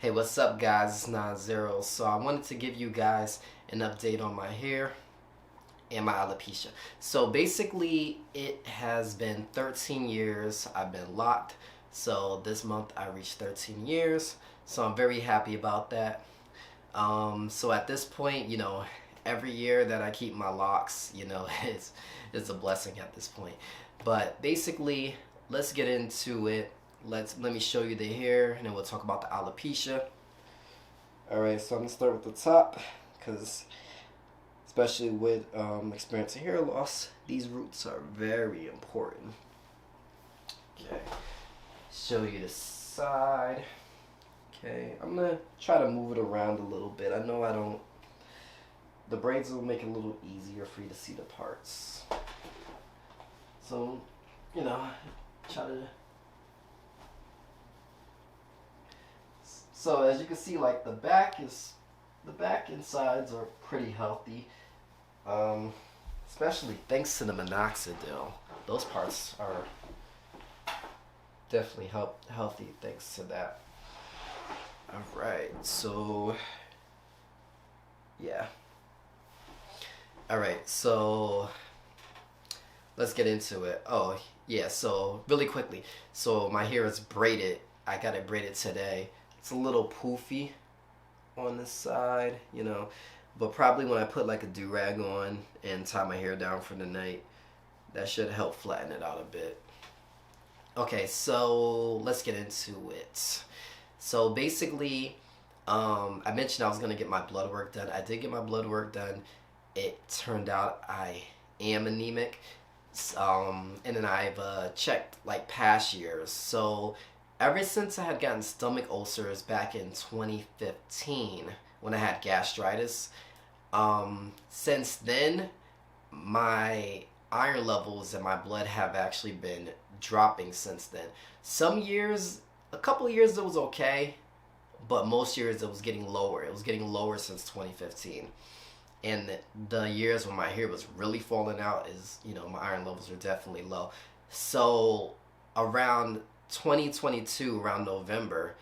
Hey, what's up guys? It's 90. So I wanted to give you guys an update on my hair and my alopecia. So basically it has been 13 years I've been locked. So this month I reached 13 years. So I'm very happy about that. So at this point, every year that I keep my locks, it's a blessing at this point. But basically, let's get into it. Let me show you the hair, and then we'll talk about the alopecia. All right, so I'm gonna start with the top, because especially with experiencing hair loss, these roots are very important. Okay, show you the side. Okay, I'm gonna try to move it around a little bit. I know I don't. The braids will make it a little easier for you to see the parts. So, try to. So as you can see, like the back and sides are pretty healthy, especially thanks to the minoxidil. Those parts are definitely healthy thanks to that. All right, so yeah. All right, so let's get into it. Oh yeah, so really quickly, so my hair is braided. I got it braided today. It's a little poofy on the side, but probably when I put like a do-rag on and tie my hair down for the night, that should help flatten it out a bit. Okay, so let's get into it. So basically, I mentioned I was gonna get my blood work done. I did get my blood work done. It turned out I am anemic, and then I've checked like past years. So ever since I had gotten stomach ulcers back in 2015 when I had gastritis, since then my iron levels in my blood have actually been dropping since then. Some years, a couple of years it was okay, but most years it was getting lower. It was getting lower since 2015. And the years when my hair was really falling out is, my iron levels were definitely low. So around 2022, around November,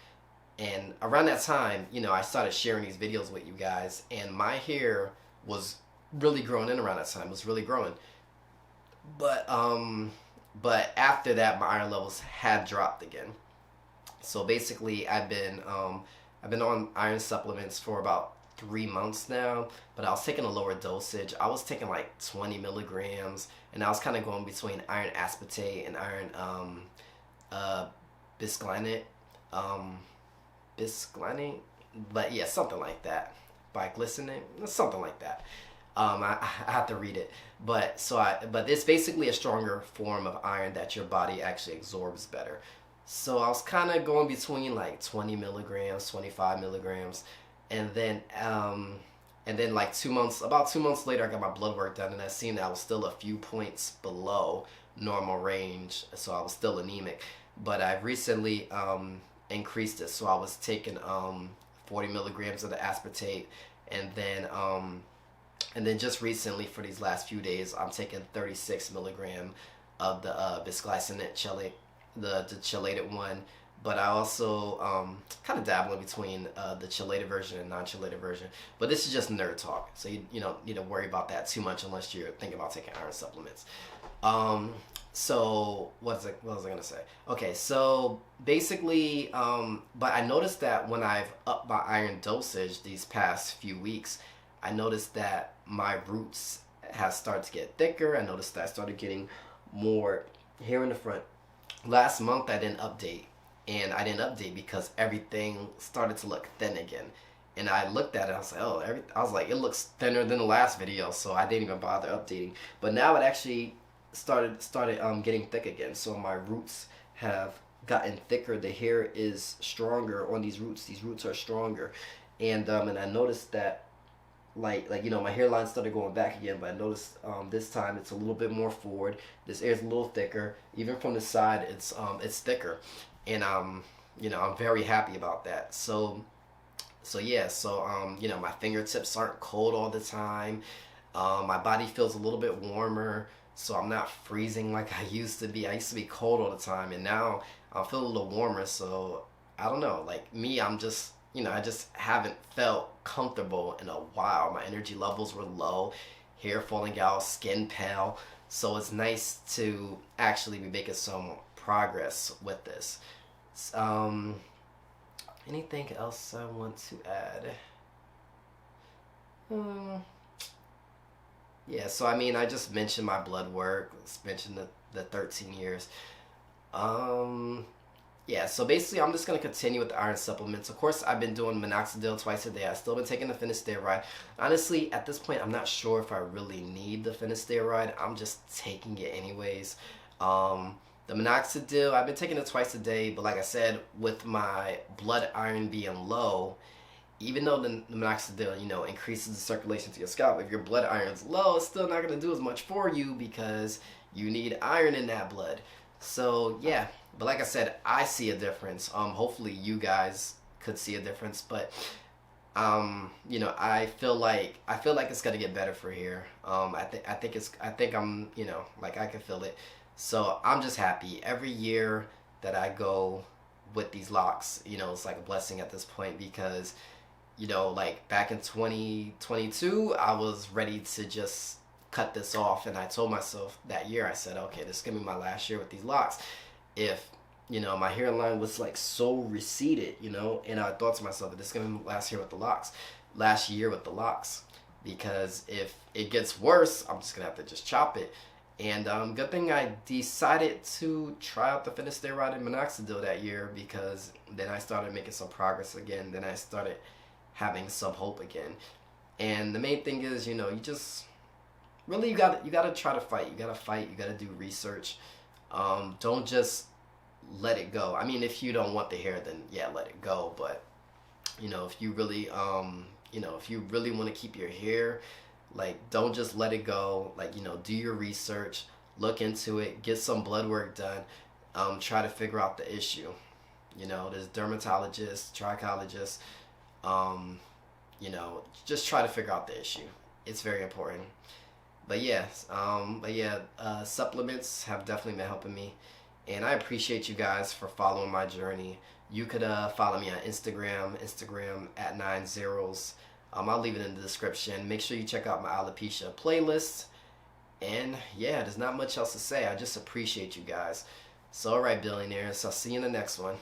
and around that time, I started sharing these videos with you guys, and my hair was really growing in around that time. It was really growing. But after that, my iron levels had dropped again. So basically, I've been on iron supplements for about 3 months now, but I was taking a lower dosage. I was taking like 20 milligrams, and I was kind of going between iron aspartate and iron bisglycinate, but yeah, something like that. Biglycinate, something like that. I have to read it, but it's basically a stronger form of iron that your body actually absorbs better. So I was kind of going between like 20 milligrams, 25 milligrams, and then like about 2 months later, I got my blood work done, and I seen that I was still a few points below normal range, so I was still anemic. But I've recently increased it, so I was taking 40 milligrams of the aspartate, and then just recently for these last few days, I'm taking 36 milligram of the bisglycinate chelate, the chelated one. But I also kind of dabble in between the chelated version and non-chelated version. But this is just nerd talk, so you don't need to worry about that too much unless you're thinking about taking iron supplements. So what was I gonna say? Okay, so basically, but I noticed that when I've upped my iron dosage these past few weeks, I noticed that my roots have started to get thicker. I noticed that I started getting more hair in the front. Last month I didn't update. And I didn't update because everything started to look thin again. And I looked at it, I was like, it looks thinner than the last video, so I didn't even bother updating. But now it actually started getting thick again. So my roots have gotten thicker. The hair is stronger on these roots. These roots are stronger, and I noticed that my hairline started going back again. But I noticed this time it's a little bit more forward. This hair is a little thicker. Even from the side, it's thicker. And I'm very happy about that. So my fingertips aren't cold all the time. My body feels a little bit warmer, so I'm not freezing like I used to be. I used to be cold all the time, and now I feel a little warmer. So I don't know, like me, I'm just I just haven't felt comfortable in a while. My energy levels were low, hair falling out, skin pale. So it's nice to actually be making some progress with this. Um, Anything else I want to add? Hmm. Yeah, so I mean, I just mentioned my blood work, mentioned the 13 years. Um, yeah, so basically, I'm just gonna continue with the iron supplements. Of course, I've been doing minoxidil twice a day. I've still been taking the finasteride. Honestly, at this point, I'm not sure if I really need the finasteride. I'm just taking it anyways. The minoxidil, I've been taking it twice a day, but like I said, with my blood iron being low, even though the minoxidil, increases the circulation to your scalp, if your blood iron's low, it's still not gonna do as much for you because you need iron in that blood. So yeah, but like I said, I see a difference. Hopefully you guys could see a difference, but I feel like it's gonna get better for here. I think I'm, like I can feel it. So I'm just happy every year that I go with these locks. It's like a blessing at this point because like back in 2022, I was ready to just cut this off. And I told myself that year, I said, okay, this is going to be my last year with these locks. If, my hairline was like so receded, and I thought to myself, this is going to be my last year with the locks. Last year with the locks. Because if it gets worse, I'm just going to have to just chop it. And good thing I decided to try out the finasteride and minoxidil that year because then I started making some progress again. Then I started having some hope again. And the main thing is, you just really you gotta try to fight. You gotta fight. You gotta do research. Don't just let it go. I mean, if you don't want the hair, then yeah, let it go. But if you really want to keep your hair, like don't just let it go. Like do your research, look into it, get some blood work done. Try to figure out the issue. There's dermatologists, trichologists. Just try to figure out the issue. It's very important. But yeah, supplements have definitely been helping me, and I appreciate you guys for following my journey. You could follow me on Instagram at 9zeros. I'll leave it in the description. Make sure you check out my alopecia playlist. And yeah, there's not much else to say. I just appreciate you guys. So alright, billionaires, I'll see you in the next one.